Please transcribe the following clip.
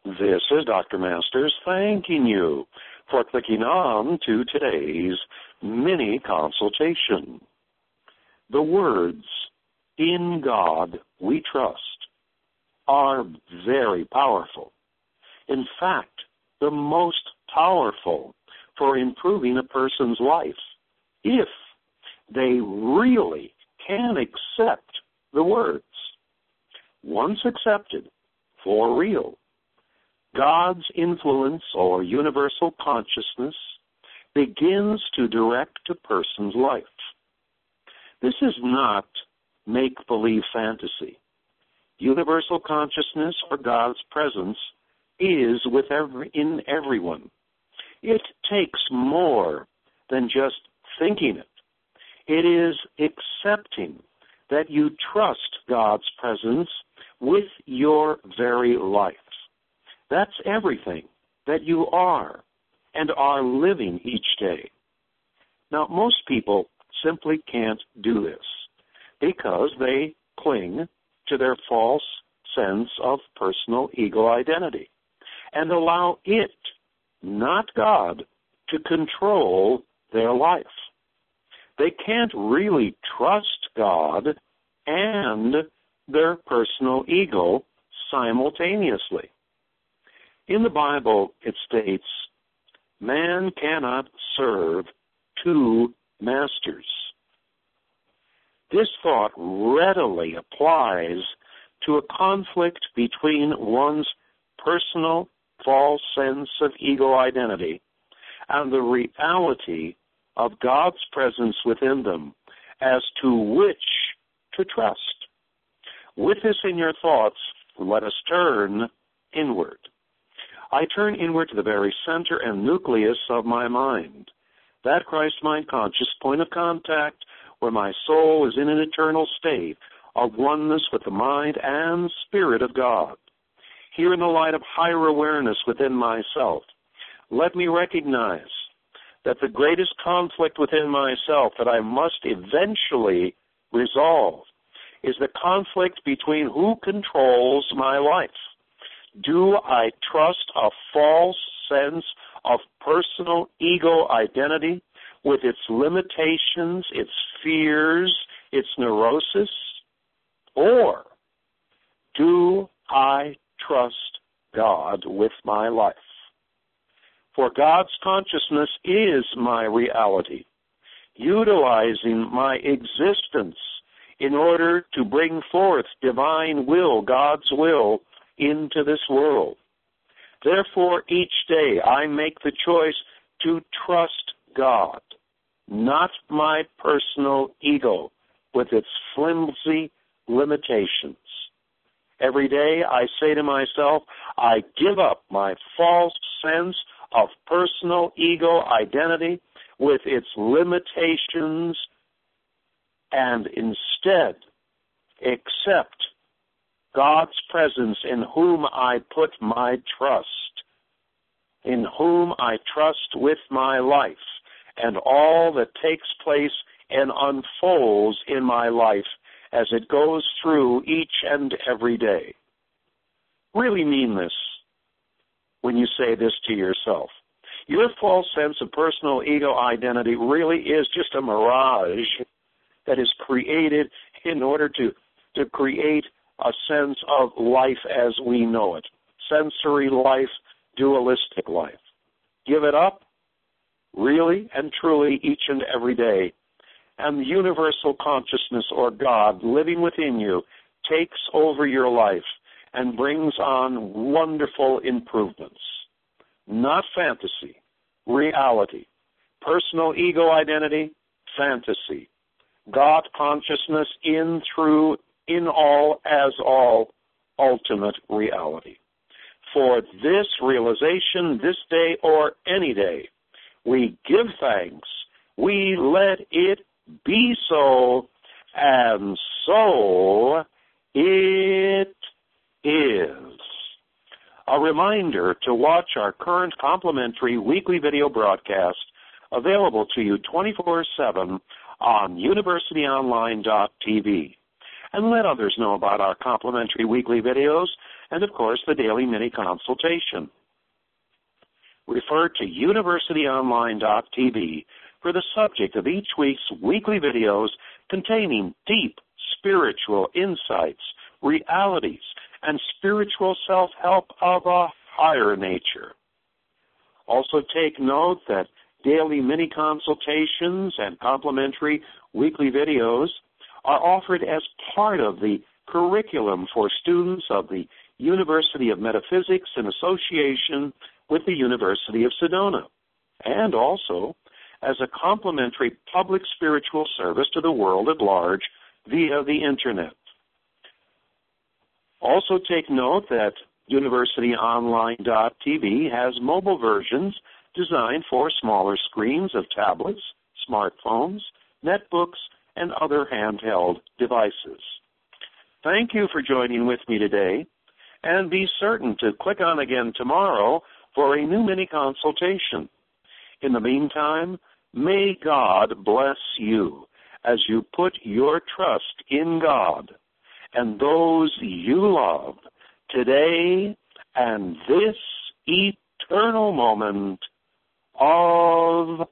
This is Dr. Masters thanking you for clicking on to today's mini consultation. The words, "In God we trust," are very powerful. In fact, the most powerful for improving a person's life, if they really can accept the words. Once accepted, for real, God's influence or universal consciousness begins to direct a person's life. This is not make-believe fantasy. Universal consciousness or God's presence is in everyone. It takes more than just thinking it. It is accepting that you trust God's presence with your very life. That's everything that you are and are living each day. Now, most people simply can't do this because they cling to their false sense of personal ego identity and allow it, not God, to control their life. They can't really trust God and their personal ego simultaneously. In the Bible, it states, "Man cannot serve two masters." This thought readily applies to a conflict between one's personal false sense of ego identity and the reality of God's presence within them as to which to trust. With this in your thoughts, let us turn inward. I turn inward to the very center and nucleus of my mind, that Christ mind conscious point of contact where my soul is in an eternal state of oneness with the mind and spirit of God. Here in the light of higher awareness within myself, let me recognize that the greatest conflict within myself that I must eventually resolve is the conflict between who controls my life. Do I trust a false sense of personal ego identity with its limitations, its fears, its neurosis? Or do I trust God with my life? For God's consciousness is my reality, utilizing my existence in order to bring forth divine will, God's will, into this world. Therefore, each day I make the choice to trust God, not my personal ego with its flimsy limitations. Every day I say to myself, I give up my false sense of personal ego identity with its limitations and instead accept God's presence in whom I put my trust, in whom I trust with my life and all that takes place and unfolds in my life as it goes through each and every day. Really mean this when you say this to yourself. Your false sense of personal ego identity really is just a mirage that is created in order to create a sense of life as we know it. Sensory life, dualistic life. Give it up, really and truly, each and every day. And the universal consciousness or God living within you takes over your life and brings on wonderful improvements. Not fantasy, reality. Personal ego identity, fantasy. God consciousness in, through, in all, as all, ultimate reality. For this realization, this day or any day, we give thanks, we let it be so, and so it is. A reminder to watch our current complimentary weekly video broadcast available to you 24/7 on universityonline.tv. And let others know about our complimentary weekly videos and, of course, the daily mini-consultation. Refer to universityonline.tv for the subject of each week's weekly videos containing deep spiritual insights, realities, and spiritual self-help of a higher nature. Also take note that daily mini-consultations and complimentary weekly videos are offered as part of the curriculum for students of the University of Metaphysics in association with the University of Sedona, and also as a complimentary public spiritual service to the world at large via the Internet. Also take note that universityonline.tv has mobile versions designed for smaller screens of tablets, smartphones, netbooks, and other handheld devices. Thank you for joining with me today, and be certain to click on again tomorrow for a new mini-consultation. In the meantime, may God bless you as you put your trust in God and those you love today and this eternal moment of